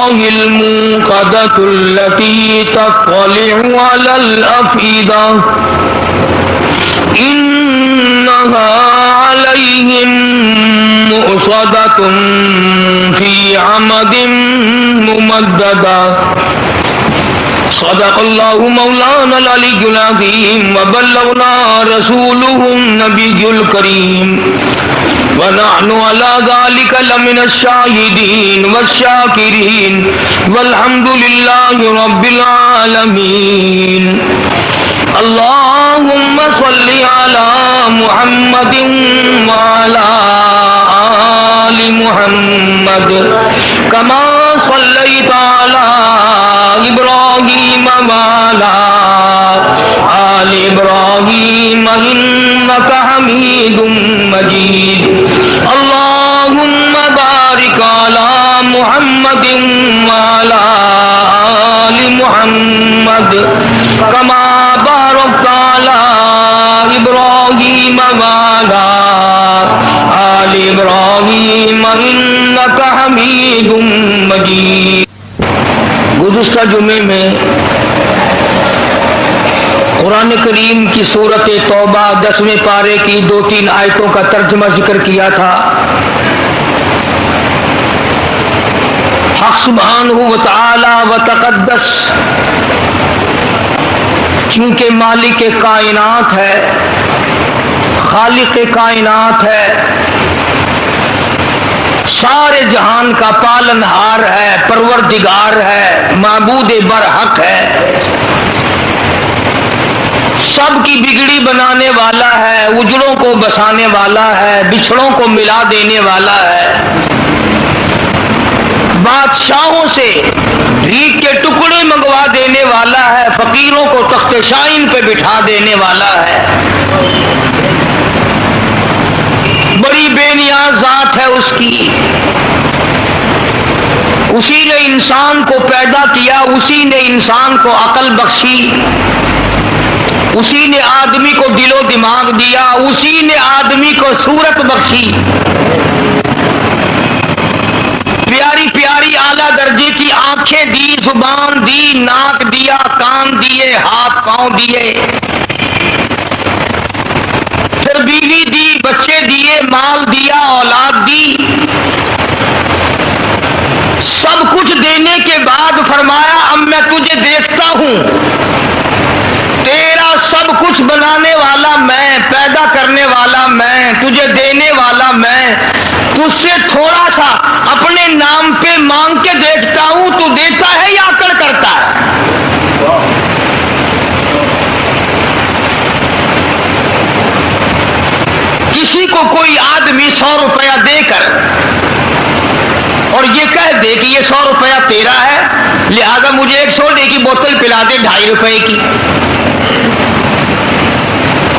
الله الموقدة التي تطلع على الأفئدة إنها عليهم مؤصدة في عمد ممددة صدق الله مولانا العلي العظيم وبلغنا رسوله النبي الكريم ونحن على ذلك لمن الشاهدين والشاكرين والحمد لله رب العالمين اللهم صل على محمد وعلى آل محمد كما صليت على إبراهيم وعلى آل إبراهيم إنك حميد مجيد اللهم بارك على محمد وعلى آل محمد كما باركت على إبراهيم وعلى آل إبراهيم إنك حميد مجيد. گزشتہ جمعے میں قرآن کریم کی سورۃ توبہ 10ویں پارے کی 2-3 آیتوں کا ترجمہ ذکر کیا تھا. حق سبحانہ و تعالی و تقدس چونکہ مالک کائنات ہے، خالق کائنات ہے، سارے جہان کا پالنہار ہے، پروردگار ہے، معبود برحق ہے، سب کی بگڑی بنانے والا ہے، اجڑوں کو بسانے والا ہے، بچھڑوں کو ملا دینے والا ہے، بادشاہوں سے ریگ کے ٹکڑے منگوا دینے والا ہے، فقیروں کو تخت شاہین پہ بٹھا دینے والا ہے. بڑی بے نیاز ذات ہے اس کی. اسی نے انسان کو پیدا کیا، اسی نے انسان کو عقل بخشی، اسی نے آدمی کو دل و دماغ دیا، اسی نے آدمی کو صورت بخشی، پیاری پیاری اعلیٰ درجے کی آنکھیں دی، زبان دی، ناک دیا، کان دیے، ہاتھ پاؤں دیے، پھر بیوی دی، بچے دیے، مال دیا، اولاد دی. سب کچھ دینے کے بعد فرمایا اب میں تجھے دیکھتا ہوں، تیرا سب کچھ بنانے والا میں، پیدا کرنے والا میں، تجھے دینے والا میں، تجھ سے تھوڑا سا اپنے نام پہ مانگ کے دیکھتا ہوں، تو دیتا ہے یا اکڑ کرتا ہے؟ کسی کو کوئی آدمی 100 روپیہ دے کر اور یہ کہہ دے کہ یہ 100 روپیہ تیرا ہے، لہذا مجھے 1 سوڈے کی بوتل پلا دے 2.5 روپے کی.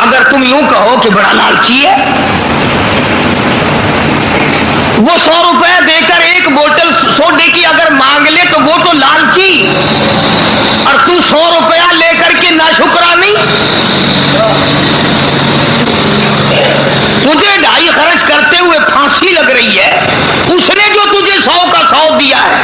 اگر تم یوں کہو کہ بڑا لالچی ہے، وہ 100 روپیہ دے کر 1 بوتل سوڈے کی اگر مانگ لے تو وہ تو لالچی، اور تو 100 روپیہ لے کر کے ناشکرانی. تجھے 2.5 خرچ کرتے ہوئے پھانسی لگ رہی ہے، اس نے جو تجھے 100 کا 100 دیا ہے.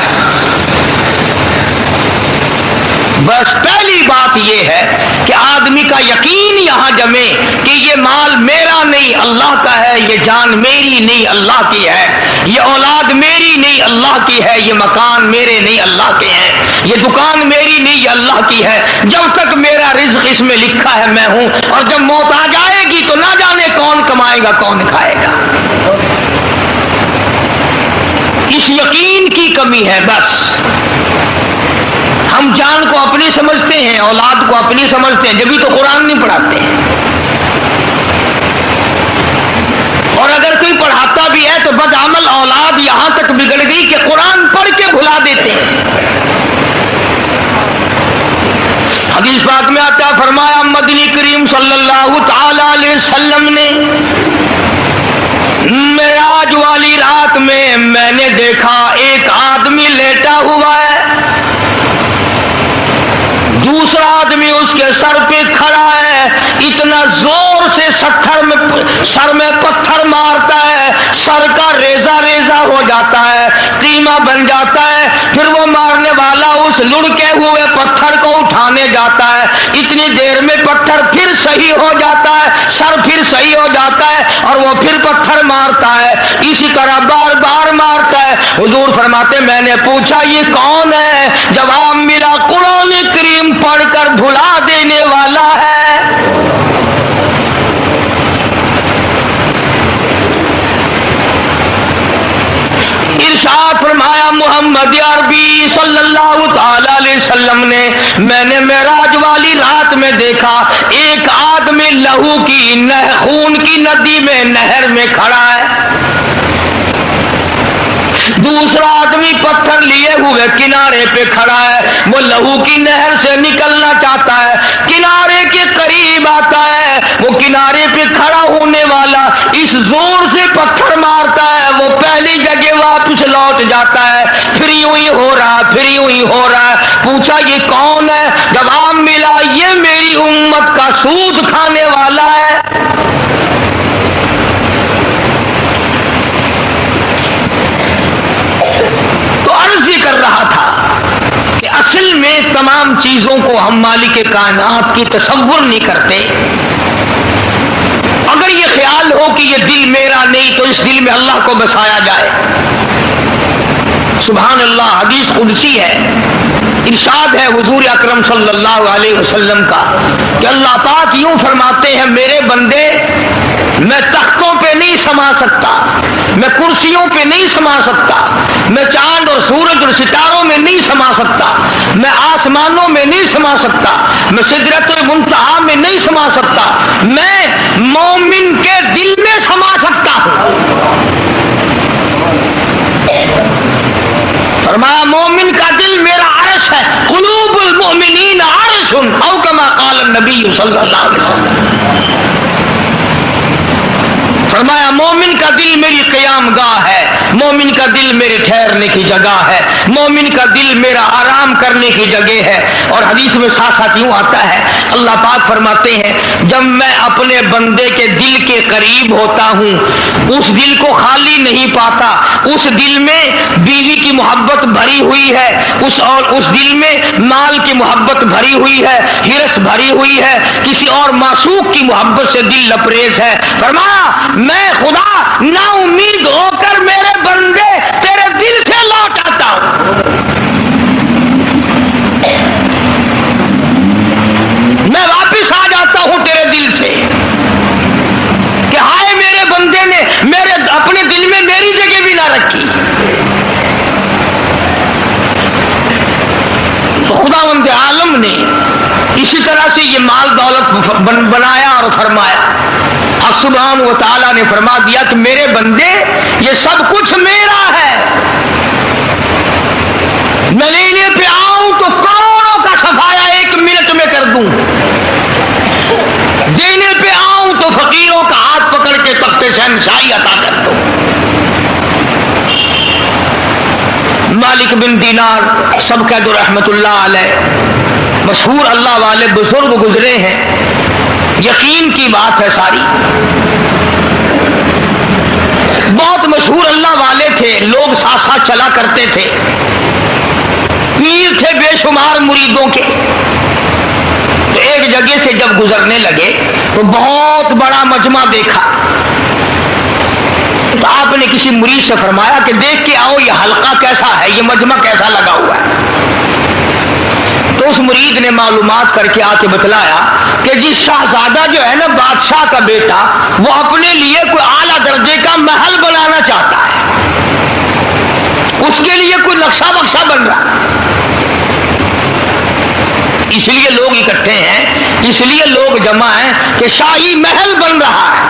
بس پہلی بات یہ ہے کہ آدمی کا یقین یہاں جمے کہ یہ مال میرا نہیں اللہ کا ہے، یہ جان میری نہیں اللہ کی ہے، یہ اولاد میری نہیں اللہ کی ہے، یہ مکان میرے نہیں اللہ کے ہیں، یہ دکان میری نہیں یہ اللہ کی ہے. جب تک میرا رزق اس میں لکھا ہے میں ہوں، اور جب موت آ جائے گی تو نہ جانے کون کمائے گا کون کھائے گا. اس یقین کی کمی ہے. بس ہم جان کو اپنی سمجھتے ہیں، اولاد کو اپنی سمجھتے ہیں، جبھی تو قرآن نہیں پڑھاتے ہیں. اور اگر کوئی پڑھاتا بھی ہے تو بدعمل اولاد یہاں تک بگڑ گئی کہ قرآن پڑھ کے بھلا دیتے ہیں. حدیث پاک میں آتا فرمایا مدنی کریم صلی اللہ تعالی علیہ وسلم نے معراج والی رات میں نے دیکھا ایک آدمی لیٹا ہوا ہے، دوسرا آدمی اس کے سر پہ کھڑا ہے، اتنا زور سے سر میں پتھر مارتا ہے، سر کا ریزہ ریزہ ہو جاتا ہے، قیمہ بن جاتا ہے. پھر وہ مارنے والا اس لڑکے ہوئے پتھر کو اٹھانے جاتا ہے، اتنی دیر میں پتھر پھر صحیح ہو جاتا ہے، سر پھر صحیح ہو جاتا ہے اور وہ پھر پتھر مارتا ہے، اسی طرح بار بار مارتا ہے۔ حضور فرماتے میں نے پوچھا یہ کون ہے؟ جواب ملا قرآن کریم پڑھ کر بھلا دینے والا ہے۔ ارشاد فرمایا محمد عربی صلی اللہ تعالی علیہ وسلم نے، میں نے معراج والی رات میں دیکھا ایک آدمی لہو کی خون کی ندی میں نہر میں کھڑا ہے، دوسرا آدمی پتھر لیے ہوئے کنارے پہ کھڑا ہے، وہ لہو کی نہر سے نکلنا چاہتا ہے، کنارے کے قریب آتا ہے، وہ کنارے پہ کھڑا ہونے والا اس زور سے پتھر مارتا ہے وہ پہلی جگہ واپس لوٹ جاتا ہے، پھر یوں ہی ہو رہا پھر یوں ہی ہو رہا۔ پوچھا یہ کون ہے؟ جواب ملا یہ میری امت کا سود کھانے والا ہے۔ کر رہا تھا کہ اصل میں تمام چیزوں کو ہم مالک کائنات کی تصور نہیں کرتے۔ اگر یہ خیال ہو کہ یہ دل میرا نہیں تو اس دل میں اللہ کو بسایا جائے۔ سبحان اللہ، حدیث قدسی ہے، ارشاد ہے حضور اکرم صلی اللہ علیہ وسلم کا کہ اللہ پاک یوں فرماتے ہیں میرے بندے میں تختوں پہ نہیں سما سکتا، میں کرسیوں پہ نہیں سما سکتا، میں چاند اور سورج اور ستاروں میں نہیں سما سکتا، میں آسمانوں میں نہیں سما سکتا، میں سدرۃ المنتہا میں نہیں سما سکتا، میں مومن کے دل میں سما سکتا ہوں۔ فرمایا مومن کا دل میرا عرش ہے، قلوب المؤمنین عرش او کما قال النبی صلی اللہ علیہ وسلم۔ فرمایا مومن کا دل میری قیام گاہ ہے، مومن کا دل میرے ٹھہرنے کی جگہ ہے، مومن کا دل میرا آرام کرنے کی جگہ ہے۔ اور حدیث میں ساتھ ساتھ یوں آتا ہے اللہ پاک فرماتے ہیں جب میں اپنے بندے کے دل کے قریب ہوتا ہوں اس دل کو خالی نہیں پاتا، اس دل میں بیوی کی محبت بھری ہوئی ہے، اس دل میں مال کی محبت بھری ہوئی ہے، ہرس بھری ہوئی ہے، کسی اور معشوق کی محبت سے دل لبریز ہے۔ فرمایا میں خدا نا امید ہو کر میرے بندے تیرے دل سے لوٹ آتا ہوں، میں واپس آ جاتا ہوں تیرے دل سے کہ ہائے میرے بندے نے میرے اپنے دل میں میری جگہ بھی نہ رکھی۔ تو خداوند عالم نے اسی طرح سے یہ مال دولت بنایا اور فرمایا، حق سبحانہ و تعالیٰ نے فرما دیا کہ میرے بندے یہ سب کچھ میرا ہے، میں لینے پہ آؤں تو کروڑوں کا صفایا ایک منٹ میں کر دوں، دینے پہ آؤں تو فقیروں کا ہاتھ پکڑ کے تخت شہنشاہی عطا کر دوں۔ مالک بن دینار سب کہہ دو رحمت اللہ علیہ، مشہور اللہ والے بزرگ گزرے ہیں، یقین کی بات ہے ساری، بہت مشہور اللہ والے تھے، لوگ ساتھ ساتھ چلا کرتے تھے، پیر تھے بے شمار مریدوں کے۔ تو ایک جگہ سے جب گزرنے لگے تو بہت بڑا مجمع دیکھا، تو آپ نے کسی مرید سے فرمایا کہ دیکھ کے آؤ یہ حلقہ کیسا ہے، یہ مجمع کیسا لگا ہوا ہے۔ تو اس مرید نے معلومات کر کے آ کے بتلایا کہ جی شہزادہ جو ہے نا بادشاہ کا بیٹا وہ اپنے لیے کوئی اعلیٰ درجے کا محل بنانا چاہتا ہے، اس کے لیے کوئی نقشہ بکشہ بن رہا ہے، اس لیے لوگ اکٹھے ہیں، اس لیے لوگ جمع ہیں کہ شاہی محل بن رہا ہے،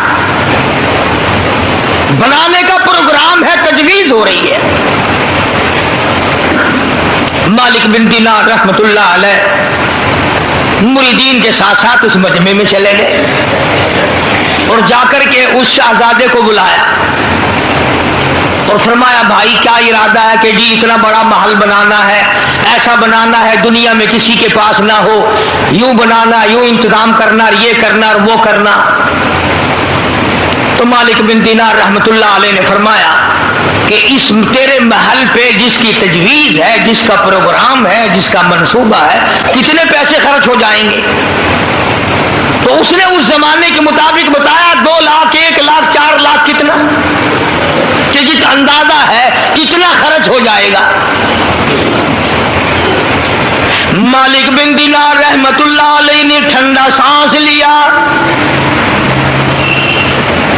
بنانے کا پروگرام ہے، تجویز ہو رہی ہے۔ مالک بن دینار رحمت اللہ علیہ مریدین کے ساتھ ساتھ اس مجمع میں چلے گئے اور جا کر کے اس شہزادے کو بلایا اور فرمایا بھائی کیا ارادہ ہے کہ جی اتنا بڑا محل بنانا ہے، ایسا بنانا ہے دنیا میں کسی کے پاس نہ ہو، یوں بنانا، یوں انتظام کرنا، یہ کرنا اور وہ کرنا۔ تو مالک بن دینار رحمت اللہ علیہ نے فرمایا کہ اس تیرے محل پہ جس کی تجویز ہے، جس کا پروگرام ہے، جس کا منصوبہ ہے، کتنے پیسے خرچ ہو جائیں گے؟ تو اس نے اس زمانے کے مطابق بتایا 2 لاکھ، 1 لاکھ، 4 لاکھ، کتنا کہ جس اندازہ ہے اتنا خرچ ہو جائے گا۔ مالک بن دینار رحمت اللہ علیہ نے ٹھنڈا سانس لیا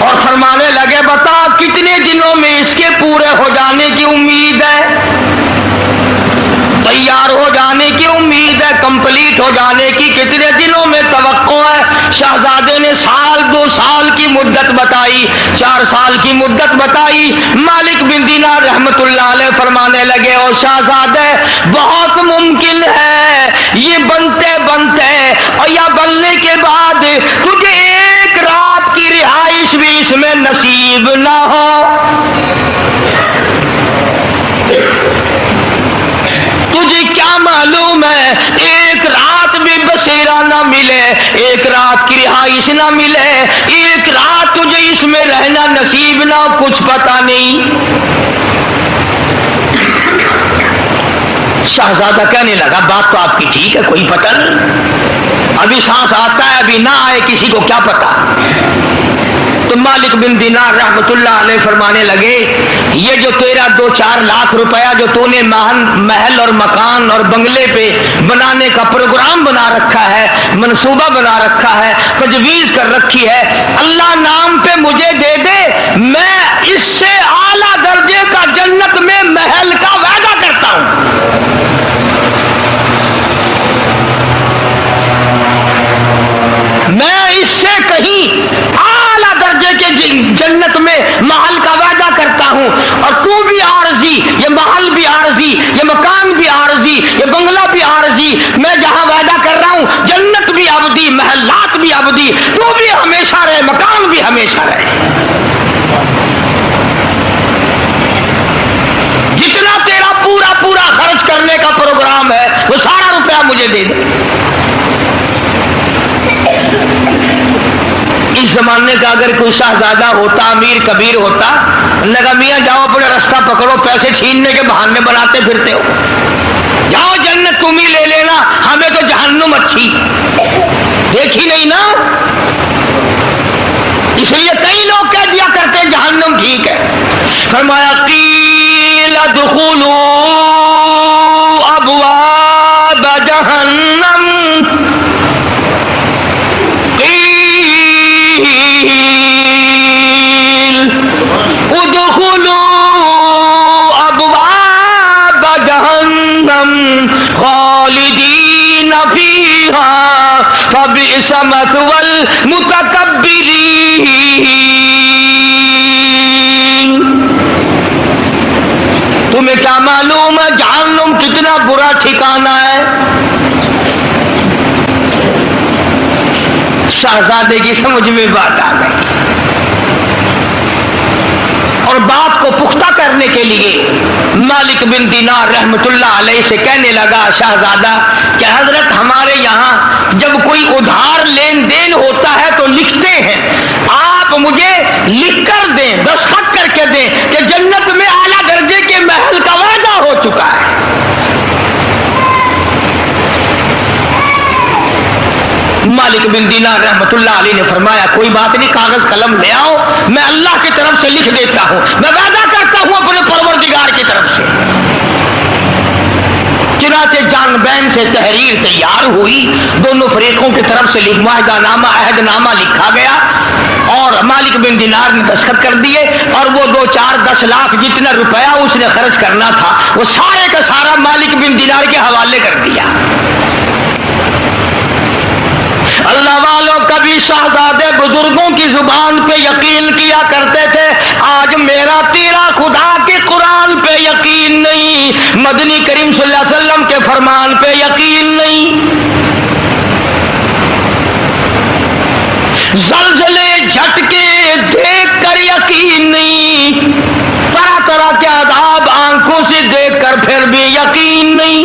اور فرمانے لگے بتا کتنے دنوں میں اس کے پورے ہو جانے کی امید ہے، تیار ہو جانے کی امید ہے، کمپلیٹ ہو جانے کی کتنے دنوں میں توقع ہے؟ شہزادے نے 1 2 سال کی مدت بتائی، 4 سال کی مدت بتائی۔ مالک بن دینار رحمت اللہ علیہ فرمانے لگے او شہزادے بہت ممکن ہے یہ بنتے بنتے اور یا بننے کے بعد تجھے 1 رات کی رہائش بھی اس میں نصیب نہ ہو۔ تجھے کیا معلوم ہے 1 رات بھی بسیرا نہ ملے، 1 رات کی رہائش نہ ملے، 1 رات تجھے اس میں رہنا نصیب نہ ہو، کچھ پتا نہیں۔ شہزادہ کہنے لگا بات تو آپ کی ٹھیک ہے، کوئی پتہ نہیں، ابھی سانس آتا ہے ابھی نہ آئے، کسی کو کیا پتا۔ تو مالک بن دینار رحمت اللہ علیہ فرمانے لگے یہ جو تیرا 2-4 لاکھ روپیہ جو تو نے محل اور مکان اور بنگلے پہ بنانے کا پروگرام بنا رکھا ہے، منصوبہ بنا رکھا ہے، تجویز کر رکھی ہے، اللہ نام پہ مجھے دے دے، میں اس سے اعلیٰ درجے کا جنت میں محل کا وعدہ کرتا ہوں۔ میں اس سے کہیں اعلیٰ درجے کے جنت میں محل کا وعدہ کرتا ہوں، اور تو بھی عارضی، یہ محل بھی عارضی، یہ مکان بھی عارضی، یہ بنگلہ بھی عارضی، میں جہاں وعدہ کر رہا ہوں جنت بھی ابدی، محلات بھی ابدی، تو بھی ہمیشہ رہے، مکان بھی ہمیشہ رہے۔ جتنا تیرا پورا خرچ کرنے کا پروگرام ہے وہ سارا روپیہ مجھے دے دے۔ اس زمانے کا اگر کوئی شہزادہ ہوتا، امیر کبیر ہوتا، لگا میاں جاؤ اپنا راستہ پکڑو، پیسے چھیننے کے بہانے بناتے پھرتے ہو، جاؤ جنت تم ہی لے لینا، ہمیں تو جہنم اچھی دیکھی نہیں نا۔ اس لیے کئی لوگ کہہ دیا کرتے ہیں جہنم ٹھیک ہے۔ فرمایا قیل ادخلوا ابواب جہنم، خالدین فیہا فبئس مثوی المتکبرین۔ تمہیں کیا معلوم ہے جہنم کتنا برا ٹھکانہ ہے؟ شہزادے کی سمجھ میں بات آ گئی، اور بات کو پختہ کرنے کے لیے مالک بن دینار رحمت اللہ علیہ سے کہنے لگا شہزادہ کہ حضرت ہمارے یہاں جب کوئی ادھار لین دین ہوتا ہے تو لکھتے ہیں، آپ مجھے لکھ کر دیں، دستخط کر کے دیں کہ جنت میں اعلیٰ درجے کے محل کا وعدہ ہو چکا ہے۔ مالک بن دینار رحمت اللہ علیہ نے فرمایا کوئی بات نہیں، کاغذ قلم لے آؤ، میں اللہ کی طرف سے لکھ دیتا ہوں، میں وعدہ کرتا ہوں اپنے پروردگار کی طرف سے۔ چنانچہ جان بین سے تحریر تیار ہوئی، دونوں فریقوں کی طرف سے معاہدہ نامہ، عہد نامہ لکھا گیا، اور مالک بن دینار نے دستخط کر دیے، اور وہ 2-4-10 لاکھ جتنا روپیہ اس نے خرچ کرنا تھا وہ سارے کا سارا مالک بن دینار کے حوالے کر دیا۔ اللہ والوں کبھی شہزادے بزرگوں کی زبان پہ یقین کیا کرتے تھے، آج میرا تیرا خدا کے قرآن پہ یقین نہیں، مدنی کریم صلی اللہ علیہ وسلم کے فرمان پہ یقین نہیں، زلزلے جھٹکے دیکھ کر یقین نہیں، طرح طرح کے عذاب آنکھوں سے دیکھ کر پھر بھی یقین نہیں۔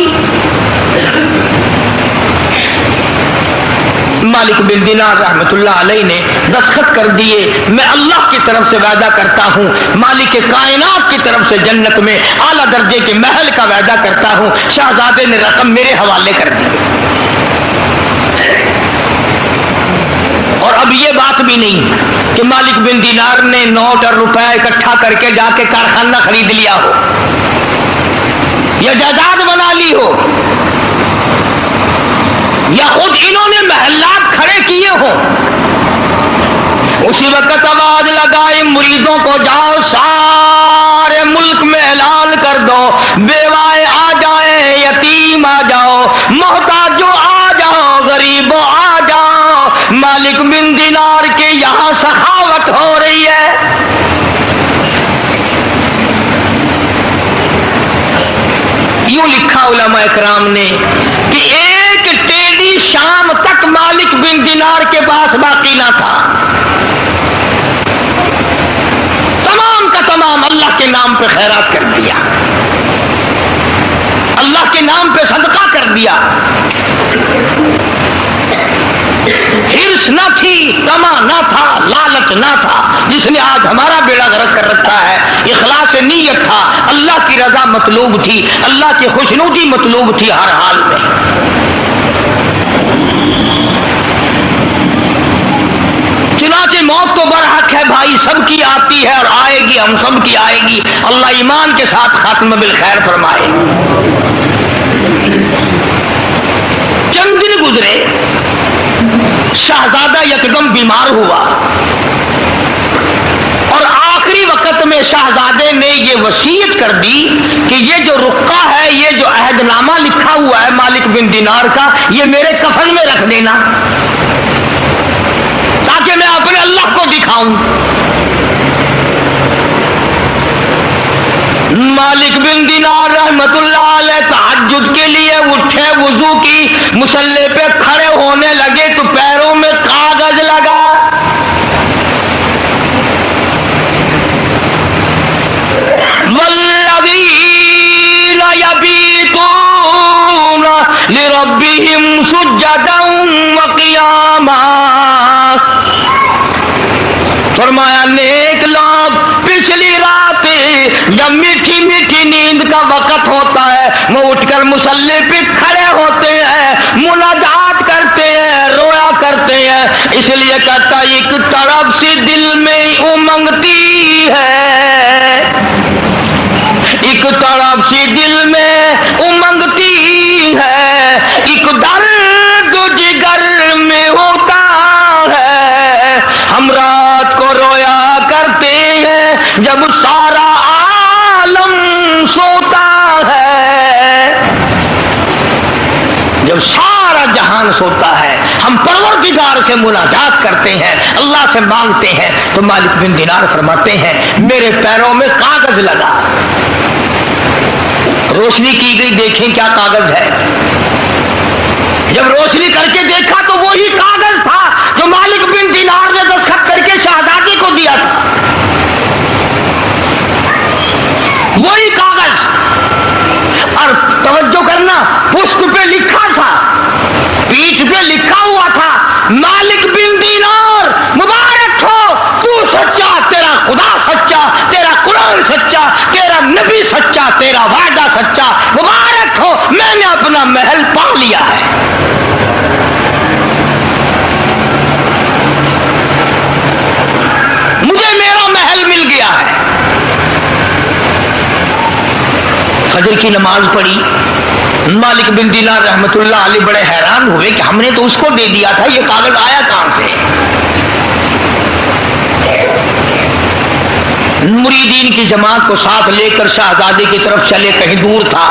مالک بن دینار رحمت اللہ علیہ نے دستخط کر دیے، میں اللہ کی طرف سے وعدہ کرتا ہوں، مالک کائنات کی طرف سے جنت میں اعلیٰ درجے کے محل کا وعدہ کرتا ہوں۔ شہزادے نے رقم میرے حوالے کر دی، اور اب یہ بات بھی نہیں کہ مالک بن دینار نے نوٹ اور روپے اکٹھا کر کے جا کے کارخانہ خرید لیا ہو یا جائیداد بنا لی ہو یا خود انہوں نے محلات کھڑے کیے ہوں۔ اسی وقت آواز لگائی مریدوں کو، جاؤ سارے ملک میں اعلان کر دو، بیوائے آ جائیں، یتیم آ جاؤ، محتاجوں آ جاؤ، غریبوں آ جاؤ، مالک بن دینار کے یہاں سخاوت ہو رہی ہے۔ یوں لکھا علماء اکرام نے کہ ایک ٹیڈی شام تک مالک بن دینار کے پاس باقی نہ تھا، تمام کا تمام اللہ کے نام پہ خیرات کر دیا، اللہ کے نام پہ صدقہ کر دیا۔ ہرس نہ تھی، طمع نہ تھا، لالچ نہ تھا، جس نے آج ہمارا بیڑا غرق کر رکھا ہے۔ اخلاص نیت تھا، اللہ کی رضا مطلوب تھی، اللہ کی خوشنودی مطلوب تھی ہر حال میں۔ چنانچہ موت تو برحق ہے بھائی، سب کی آتی ہے اور آئے گی، ہم سب کی آئے گی، اللہ ایمان کے ساتھ خاتمہ بالخیر فرمائے۔ چند دن گزرے، شہزادہ یکدم بیمار ہوا، اور آخری وقت میں شہزادے نے یہ وصیت کر دی کہ یہ جو رقعہ ہے، یہ جو عہد نامہ لکھا ہوا ہے مالک بن دینار کا، یہ میرے کفن میں رکھ دینا تاکہ میں اپنے اللہ کو دکھاؤں۔ مالک بن دینار رحمت اللہ علیہ تہجد کے لیے اٹھے، وضو کی، مصلی پہ کھڑے ہونے لگے تو پیروں میں کاغذ لگا۔ والذین یبیتون لربہم سجدا وقیاما، فرمایا نیک لوگ پچھلی رات جب میٹھی میٹھی نیند کا وقت ہوتا ہے وہ اٹھ کر مصلی پہ کھڑے ہوتے ہیں، مناجات کرتے ہیں، رویا کرتے ہیں۔ اس لیے کہتا ایک طرف سے دل میں امنگتی ہے، ایک طرف سے دل میں امنگتی ہے، ایک درد جگر میں ہوتا ہے۔ ہم رات کو رویا کرتے ہیں جب سارا عالم سوتا ہے، جب سارا جہان سوتا ہے ہم پروردگار سے مناجات کرتے ہیں، اللہ سے مانگتے ہیں۔ تو مالک بن دینار فرماتے ہیں میرے پیروں میں کاغذ لگا، روشنی کی گئی، دیکھیں کیا کاغذ ہے۔ جب روشنی کر کے دیکھا تو وہی کاغذ تھا جو مالک بن دینار نے دستخط کر کے شہزادی کو دیا تھا، وہی کاغذ۔ اور توجہ کرنا، پشت پہ لکھا تھا، پیٹھ پہ لکھا ہوا تھا مالک بن دینار مبارک ہو، تو سچا، تیرا خدا سچا، تیرا قرآن سچا، تیرا نبی سچا، تیرا وعدہ سچا، مبارک ہو، میں نے اپنا محل پا لیا ہے۔ مجھے میرا محل مل گیا ہے۔ فجر کی نماز پڑھی، مالک بن دینار رحمت اللہ علیہ بڑے حیران ہوئے کہ ہم نے تو اس کو دے دیا تھا، یہ کاغذ آیا کہاں سے؟ مریدین کی جماعت کو ساتھ لے کر شہزادے کی طرف چلے، کہیں دور تھا،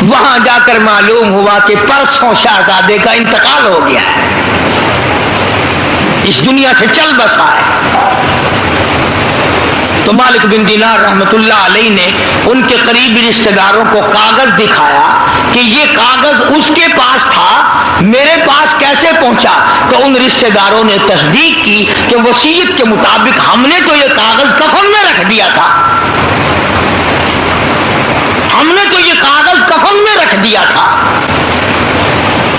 وہاں جا کر معلوم ہوا کہ پرسوں شہزادے کا انتقال ہو گیا ہے، اس دنیا سے چل بسا ہے۔ تو مالک بن دینار رحمت اللہ علیہ نے ان کے قریبی رشتہ داروں کو کاغذ دکھایا کہ یہ کاغذ اس کے پاس تھا، میرے پاس کیسے پہنچا؟ تو ان رشتہ داروں نے تصدیق کی کہ وصیت کے مطابق ہم نے تو یہ کاغذ کفن میں رکھ دیا تھا، ہم نے تو یہ کاغذ کفن میں رکھ دیا تھا۔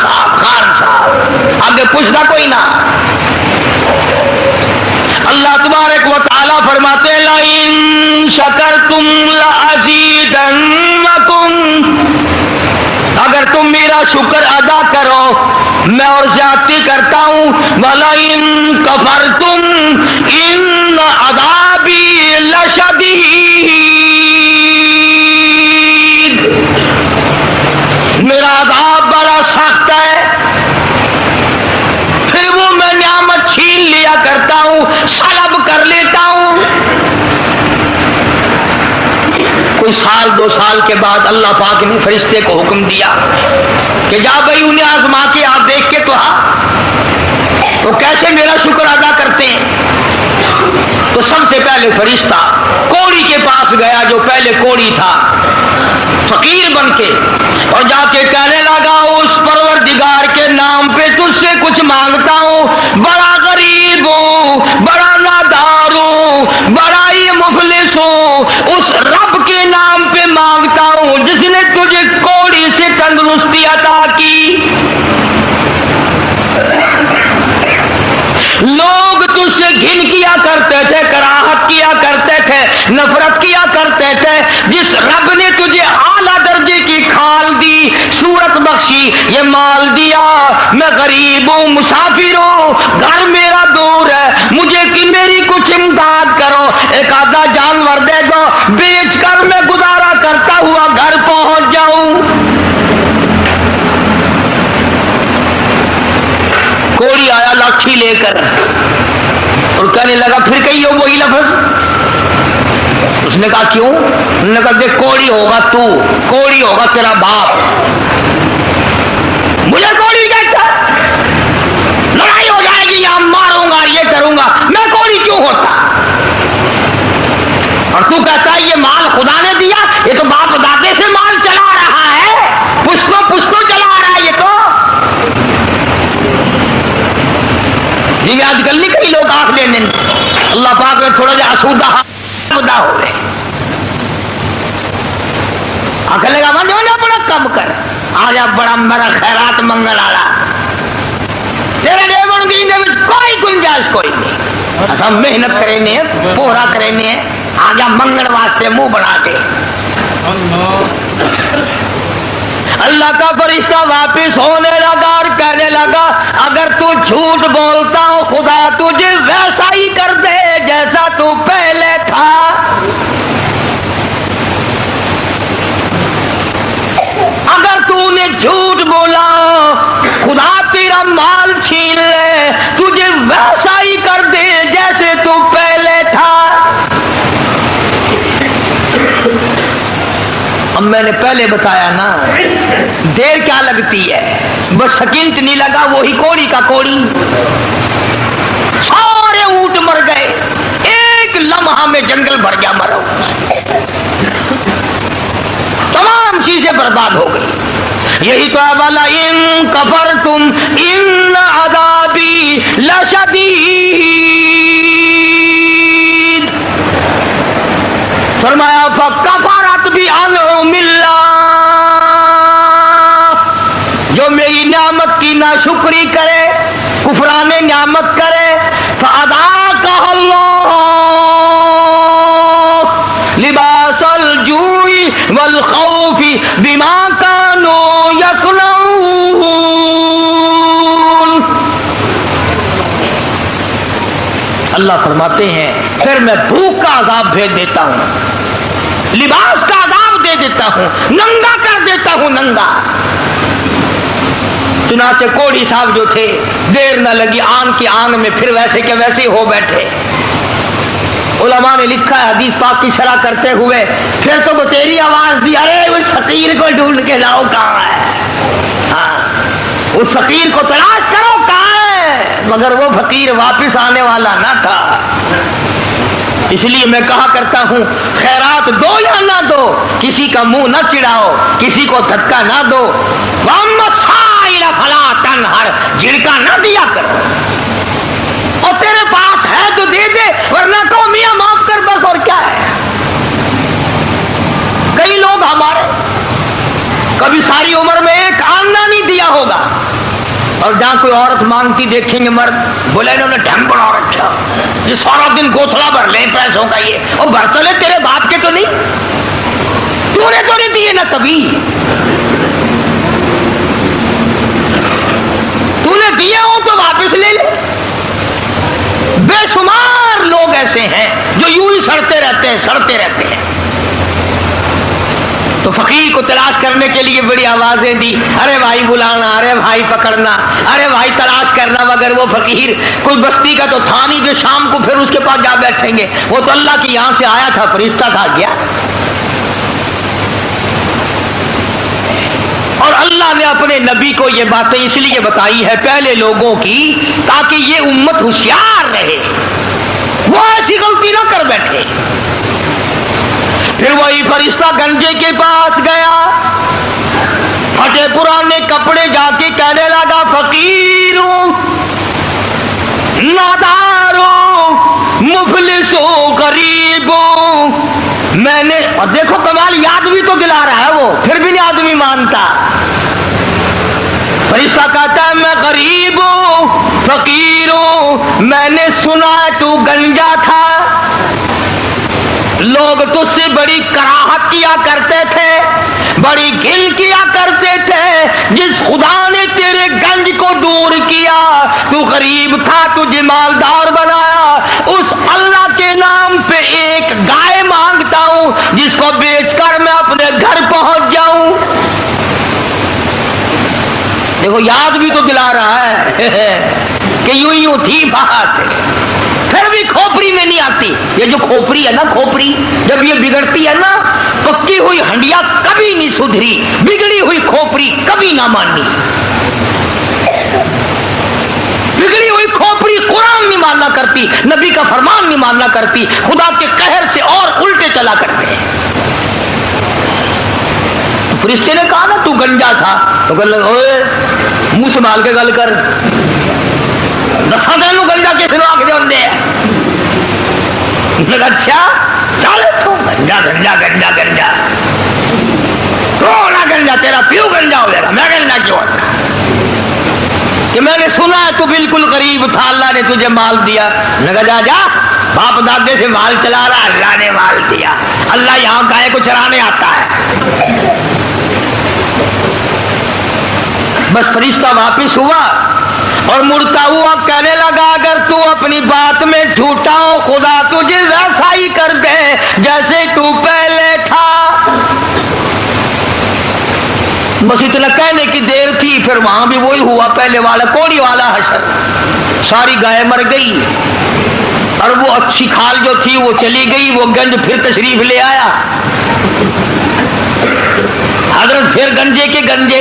خان صاحب آگے پوچھتا کوئی نہ. اللہ تبارک و تعالی فرماتے ہیں لئن شکرتم لازیدنکم، اگر تم میرا شکر ادا کرو میں اور زیادتی کرتا ہوں. وَلَئِن كَفَرْتُمْ إِنَّ عَذَابِي لَشَدِيدٌ، میرا عذاب بڑا سخت ہے. پھر وہ میں نعمت چھین لیا کرتا ہوں، سلب کر لیتا ہوں. کوئی سال دو سال کے بعد اللہ پاک نے فرشتے کو حکم دیا کہ جا بھائی انہیں آزما کے آپ دیکھ کے تو وہ کیسے میرا شکر ادا کرتے ہیں. تو سب سے پہلے فرشتہ کوڑی کے پاس گیا جو پہلے کوڑی تھا فقیر بن کے، اور جا کے کہنے لگا اس پروردگار کے نام پہ تجھ سے کچھ مانگتا ہوں، بڑا غریب ہوں، بڑا نادار ہوں، بڑا ہی مفلس ہوں، اس رب کے نام پہ مانگتا ہوں جس نے تجھے کوڑی سے تندرستی عطا کی. لوگ تجھ سے گھن کیا کرتے تھے، کراہت کیا کرتے تھے، نفرت کیا کرتے تھے. جس رب نے تجھے اعلیٰ درجے کی کھال دی، صورت بخشی، یہ مال دیا، میں غریب ہوں، مسافر ہوں، گھر میرا دور ہے، مجھے کہ میری کچھ امداد کرو، ایک آدھا جانور دے دو، بیچ کر میں گزارا کرتا ہوا گھر پہنچ جاؤں. کوڑی آیا لاٹھی لے کر اور کہنے لگا پھر کہیے وہی لفظ. اس نے کہا کیوں؟ انہوں نے کہا دیکھ کوڑی ہوگا تو، کوڑی ہوگا تیرا باپ، مجھے کوڑی کہتا، لڑائی ہو جائے گی یا ماروں گا یہ کروں گا، میں کوڑی کیوں ہوتا؟ اور تو کہتا ہے یہ مال خدا نے دیا، یہ تو باپ دادے سے مال چلا رہا ہے، پشتوں پشتوں چلا رہا ہے یہ تو. جی آج کل نہیں کئی لوگ آنکھ دینے اللہ پاک نے تھوڑا جا آسودہ مدہ ہو گئے، آنکھ لگا من جو نا بڑا کم کر آجا بڑا میرا خیرات منگل آلا تیرے دیون کی میں کوئی گنجائش کوئی نہیں. ہم محنت کریں پورا کریں آجا منگل واسطے منہ بڑھا کے. اللہ کا فرشتہ واپس ہونے لگا اور کہنے لگا اگر تو جھوٹ بولتا ہو خدا تجھے ویسا ہی کر دے جیسا تو پہلے تھا. اگر تو نے جھوٹ بولا خدا تیرا مال چھین لے، تجھے ویسا ہی کر دے جیسے تو پہلے تھا. اب میں نے پہلے بتایا نا دیر کیا لگتی ہے، بس سکینٹ نہیں لگا وہی کوڑی کا کوڑی. سارے اونٹ مر گئے، ایک لمحہ میں جنگل بھر گیا مرو، تمام چیزیں برباد ہو گئی. یہی تو والا ان کفرتم ان عذابی لشدید. فرمایا فکفرت بانعم اللہ، جو میری نعمت کی ناشکری کرے، کفران نعمت کرے، فاذاقہ اللہ لباس الجوع والخوف بما كانوا يصنعون. اللہ فرماتے ہیں پھر میں بھوک کا عذاب بھیج دیتا ہوں، لباس کا عذاب دے دیتا ہوں، ننگا کر دیتا ہوں ننگا. چنانچہ کوڑی صاحب جو تھے دیر نہ لگی آن کی آن میں پھر ویسے کے ویسے ہو بیٹھے. علماء نے لکھا ہے حدیث پاک کی شرح کرتے ہوئے پھر تو وہ تیری آواز دی ارے اس فقیر کو ڈھونڈ کے لاؤ کہاں ہے، ہاں اس فقیر کو تلاش کرو کہاں ہے، مگر وہ فقیر واپس آنے والا نہ تھا. اس لیے میں کہا کرتا ہوں خیرات دو یا نہ دو، کسی کا منہ نہ چڑھاؤ، کسی کو دھکا نہ دو. وَأَمَّا السَّائِلَ فَلَا تَنْهَرْ، جھڑکا نہ دیا کرو، اور تیرے پاس ہے تو دے دے ورنہ تو میاں معاف کر بس، اور کیا ہے. کئی لوگ ہمارے کبھی ساری عمر میں ایک آنا نہیں نہیں دیا ہوگا. اور جہاں کوئی عورت مانگتی دیکھیں گے مرد, بولے انہوں نے ڈھنگ بنا رکھا, یہ سارا دن گوتھلا بھر لیں پیسوں کا, یہ اور بھر تو لے تیرے باپ کے تو نہیں, تو نے تو نہیں دیے نا کبھی, تو نے دیے ہو تو واپس لے لے. بے شمار لوگ ایسے ہیں جو یوں ہی سڑتے رہتے ہیں. تو فقیر کو تلاش کرنے کے لیے بڑی آوازیں دی, ارے بھائی بلانا, ارے بھائی پکڑنا, ارے بھائی تلاش کرنا, مگر وہ فقیر کوئی بستی کا تو تھا نہیں جو شام کو پھر اس کے پاس جا بیٹھیں گے. وہ تو اللہ کی یہاں سے آیا تھا, فرشتہ تھا کیا. اور اللہ نے اپنے نبی کو یہ باتیں اس لیے بتائی ہے پہلے لوگوں کی, تاکہ یہ امت ہوشیار رہے, وہ ایسی غلطی نہ کر بیٹھے. پھر وہی فرشتہ گنجے کے پاس گیا, پھٹے پرانے کپڑے جا کے کہنے لگا, فقیروں, ناداروں, مفلسوں, غریبوں, میں نے, اور دیکھو کمال, یاد بھی تو دلا رہا ہے وہ, پھر بھی نہیں آدمی مانتا. فرشتہ کہتا ہے میں غریب ہوں, فقیر ہوں, میں نے سنا تو گنجا تھا, لوگ تجھ سے بڑی کراہت کیا کرتے تھے, بڑی گھن کیا کرتے تھے. جس خدا نے تیرے گنج کو دور کیا, تو غریب تھا, تجھے مالدار بنایا, اس اللہ کے نام پہ ایک گائے مانگتا ہوں جس کو بیچ کر میں اپنے گھر پہنچ جاؤں. دیکھو یاد بھی تو دلا رہا ہے کہ یوں تھی بات, پھر بھی کھوپڑی میں نہیں آتی. یہ جو کھوپڑی ہے نا, کھوپڑی جب یہ بگڑتی ہے نا, پکی ہوئی ہنڈیا کبھی نہیں سدھری, بگڑی ہوئی کھوپڑی کبھی نہ مانی. بگڑی ہوئی کھوپڑی قرآن نہیں ماننا کرتی, نبی کا فرمان نہیں ماننا کرتی, خدا کے قہر سے اور الٹے چلا کرتے ہیں. فرشتے نے کہا نا تو گنجا تھا, تو کہنے لگا اوے منہ سنبھال کے گل کر, دساں دن گنجا کس نے آ کے دے. اچھا چل تو گنجا گنجا گنجا گنجا, کون گنجا, تیرا پیو گنجا ہو جائے گا, میں گنجا کیوں ہوتا کہ میں نے سنا ہے تو بالکل غریب تھا, اللہ نے تجھے مال دیا. لگا جا جا, باپ دادے سے مال چلا رہا, اللہ نے مال دیا, اللہ یہاں گائے کو چرانے آتا ہے. بس فرشتہ واپس ہوا اور مڑتا ہوا کہنے لگا, اگر تو اپنی بات میں جھوٹا ہو, خدا تجھے ویسا ہی کر دے جیسے تو پہلے تھا. بس اتنا کہنے کی دیر تھی, پھر وہاں بھی وہی ہوا پہلے والا, کوڑی والا حشر. ساری گائے مر گئی اور وہ اچھی کھال جو تھی وہ چلی گئی. وہ گنج پھر تشریف لے آیا, حضرت پھر گنجے کے گنجے,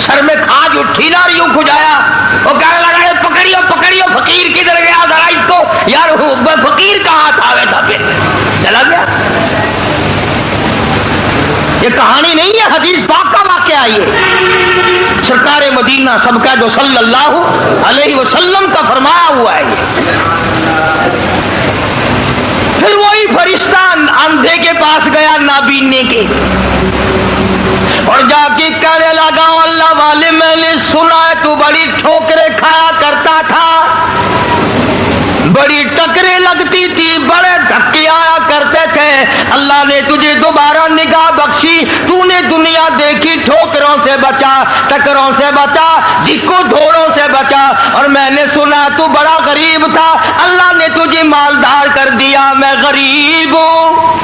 سر میں کھاج اٹھی نا, یوں کھجایا, وہ کہنے لگا پکڑیو پکڑیو, فقیر کدھر گیا, ذرا اس کو, یار فقیر کہاں تھا, ویسا پھر چلا گیا. یہ کہانی نہیں ہے, حدیث پاک کا واقعہ. یہ سرکار مدینہ سب کا جو صلی اللہ علیہ وسلم کا فرمایا ہوا ہے. پھر وہی فرشتہ اندھے کے پاس گیا نابینے کے, اور جا کے کہنے لگا, اللہ والے میں نے سنا ہے تو بڑی ٹھوکریں کھایا کرتا تھا, بڑی ٹکریں لگتی تھی, بڑے دھکے آیا کرتے تھے, اللہ نے تجھے دوبارہ نگاہ بخشی, تو نے دنیا دیکھی, ٹھوکروں سے بچا, ٹکروں سے بچا, جھکو دھوڑوں سے بچا, اور میں نے سنا تو بڑا غریب تھا, اللہ نے تجھے مالدار کر دیا. میں غریب ہوں,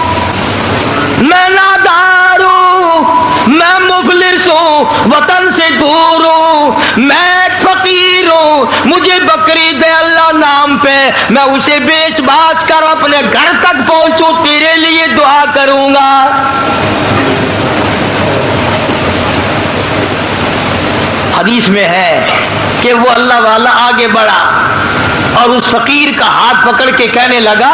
میں نادار ہوں, میں مفلس ہوں, وطن سے دور ہوں, میں فقیر ہوں, مجھے بکری دے اللہ نام پہ, میں اسے بیچ باچ کر اپنے گھر تک پہنچوں, تیرے لیے دعا کروں گا. حدیث میں ہے کہ وہ اللہ والا آگے بڑھا اور اس فقیر کا ہاتھ پکڑ کے کہنے لگا,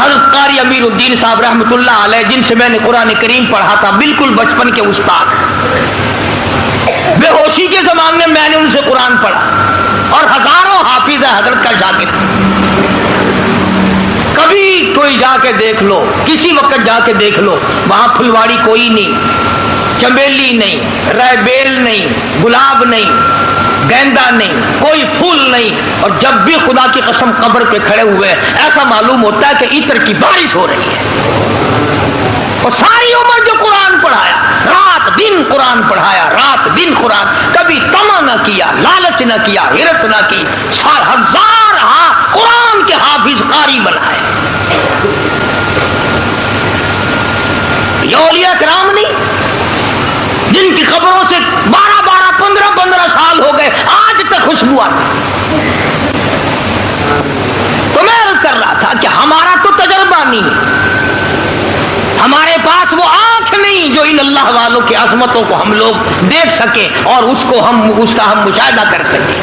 حضرت قاری امیر الدین صاحب رحمۃ اللہ علیہ، جن سے میں نے قرآن کریم پڑھا تھا، بالکل بچپن کے استاد، بے ہوشی کے زمانے میں نے ان سے قرآن پڑھا، اور ہزاروں حافظ ہے حضرت کا شاگرد۔ کبھی کوئی جا کے دیکھ لو، کسی وقت جا کے دیکھ لو، وہاں پھلواڑی کوئی نہیں، چمیلی نہیں، ریبیل نہیں، گلاب نہیں، گیندا نہیں، کوئی پھول نہیں، اور جب بھی خدا کی قسم قبر پہ کھڑے ہوئے ایسا معلوم ہوتا ہے کہ عطر کی بارش ہو رہی ہے۔ اور ساری عمر جو قرآن پڑھایا، رات دن قرآن پڑھایا، رات دن قرآن، کبھی طمع نہ کیا، لالچ نہ کیا، حرص نہ کی، ہزار قرآن کے حافظ قاری بنائے۔ یہ اولیاء کرام نہیں جن کی قبروں سے 12 15 سال ہو گئے، آج تک خوشبو آتی۔ تو میں عرض کر رہا تھا کہ ہمارا تو تجربہ نہیں، ہمارے پاس وہ آنکھ نہیں جو ان اللہ والوں کی عظمتوں کو ہم لوگ دیکھ سکیں اور اس کا ہم مشاہدہ کر سکیں۔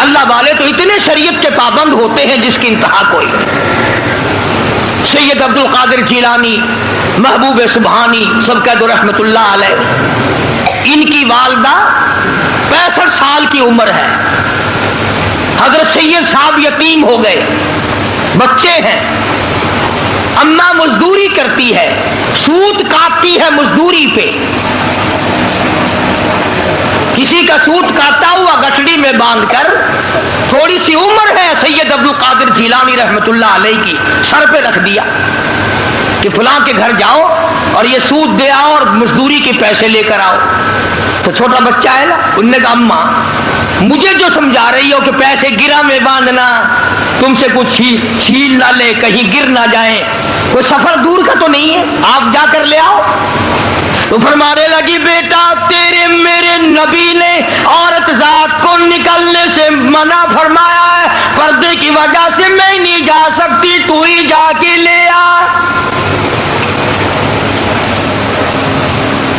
اللہ والے تو اتنے شریعت کے پابند ہوتے ہیں جس کی انتہا کوئی نہیں۔ سید عبد القادر جیلانی، محبوب سبحانی، سب کہہ دو رحمت اللہ علیہ، ان کی والدہ 65 سال کی عمر ہے، حضرت سید صاحب یتیم ہو گئے، بچے ہیں، اماں مزدوری کرتی ہے، سود کاٹتی ہے مزدوری پہ، کسی کا سود کاٹتا ہوا گٹڑی میں باندھ کر، تھوڑی سی عمر ہے سید عبد القادر جیلانی رحمت اللہ علیہ کی، سر پہ رکھ دیا کہ فلاں کے گھر جاؤ اور یہ سود دے آؤ اور مزدوری کے پیسے لے کر آؤ۔ تو چھوٹا بچہ ہے نا، انہوں نے کہا اماں مجھے جو سمجھا رہی ہو کہ پیسے گرا میں باندھنا، تم سے کچھ چھین نہ لے، کہیں گر نہ جائیں، کوئی سفر دور کا تو نہیں ہے، آپ جا کر لے آؤ۔ تو فرمانے لگی بیٹا تیرے میرے نبی نے عورت ذات کو نکلنے سے منع فرمایا ہے، پردے کی وجہ سے میں نہیں جا سکتی، تو ہی جا کے لے آ۔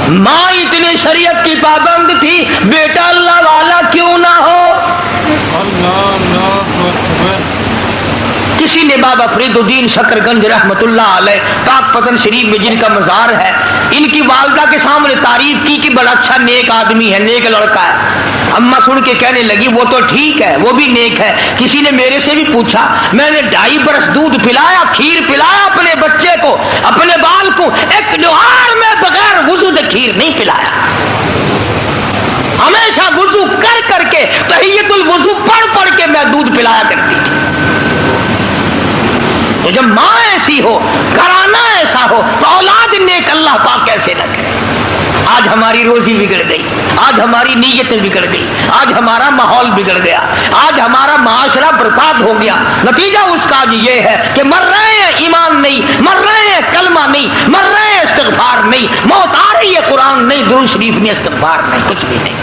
ماں اتنی شریعت کی پابند تھی، بیٹا اللہ والا کیوں نہ ہو۔ کسی نے بابا فرید الدین شکر گنج رحمت اللہ علیہ پاک پتن شریف میں جن کا مزار ہے، ان کی والدہ کے سامنے تعریف کی کہ بڑا اچھا نیک آدمی ہے، نیک لڑکا ہے۔ اماں سن کے کہنے لگی وہ تو ٹھیک ہے، وہ بھی نیک ہے۔ کسی نے میرے سے بھی پوچھا، میں نے 2.5 برس دودھ پلایا، کھیر پلایا اپنے بچے کو، اپنے بال کو، ایک جوہار میں بغیر وضو کے کھیر نہیں پلایا، ہمیشہ وضو کر کر کے تحیت الوضو پڑھ کے میں دودھ پلایا کرتی تھی۔ تو جب ماں ایسی ہو، گھرانہ ایسا ہو، تو اولاد نیک اللہ پاک کیسے نہ کرے۔ آج ہماری روزی بگڑ گئی، آج ہماری نیتیں بگڑ گئی، آج ہمارا ماحول بگڑ گیا، آج ہمارا معاشرہ برباد ہو گیا۔ نتیجہ اس کا آج یہ ہے کہ مر رہے ہیں ایمان نہیں، مر رہے ہیں کلمہ نہیں، مر رہے ہیں استغفار نہیں، موت آ رہی ہے قرآن نہیں، درود شریف نہیں، استغفار نہیں، کچھ بھی نہیں۔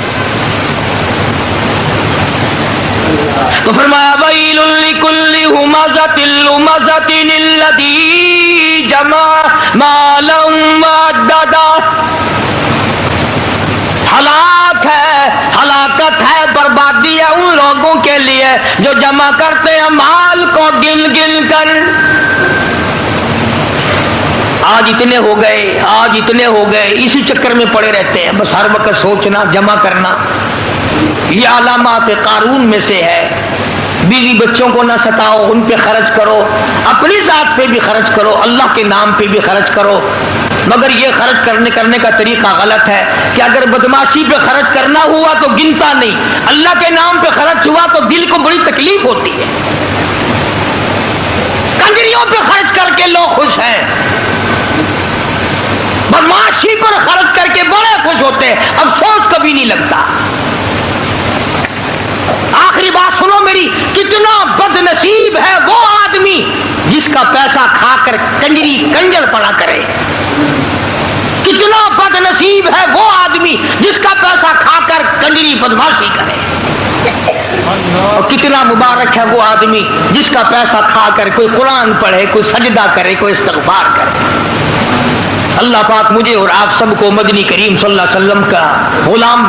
تو فرمایا ویل لکل ہمزۃ لمزۃ الذی جمع مالا وعددا، ہلاکت ہے، بربادی ہے ان لوگوں کے لیے جو جمع کرتے ہیں مال کو گن گن کر۔ آج اتنے ہو گئے، آج اتنے ہو گئے، اسی چکر میں پڑے رہتے ہیں، بس ہر وقت سوچنا، جمع کرنا۔ یہ علامات قارون میں سے ہے۔ بیوی بچوں کو نہ ستاؤ، ان پہ خرچ کرو، اپنی ذات پہ بھی خرچ کرو، اللہ کے نام پہ بھی خرچ کرو، مگر یہ خرچ کرنے کا طریقہ غلط ہے کہ اگر بدماشی پہ خرچ کرنا ہوا تو گنتا نہیں، اللہ کے نام پہ خرچ ہوا تو دل کو بڑی تکلیف ہوتی ہے۔ کنجریوں پہ خرچ کر کے لوگ خوش ہیں، بدماشی پر خرچ کر کے بڑے خوش ہوتے ہیں، افسوس کبھی نہیں لگتا۔ آخری بات سنو میری، کتنا بد نصیب ہے وہ آدمی جس کا پیسہ کھا کر کنجر پڑا کرے، کتنا بد نصیب ہے وہ آدمی جس کا پیسہ کھا کر کنجری بدماشی کرے، اور کتنا مبارک ہے وہ آدمی جس کا پیسہ کھا کر کوئی قرآن پڑھے، کوئی سجدہ کرے، کوئی استغفار کرے۔ اللہ پاک مجھے اور آپ سب کو مدنی کریم صلی اللہ علیہ وسلم کا غلام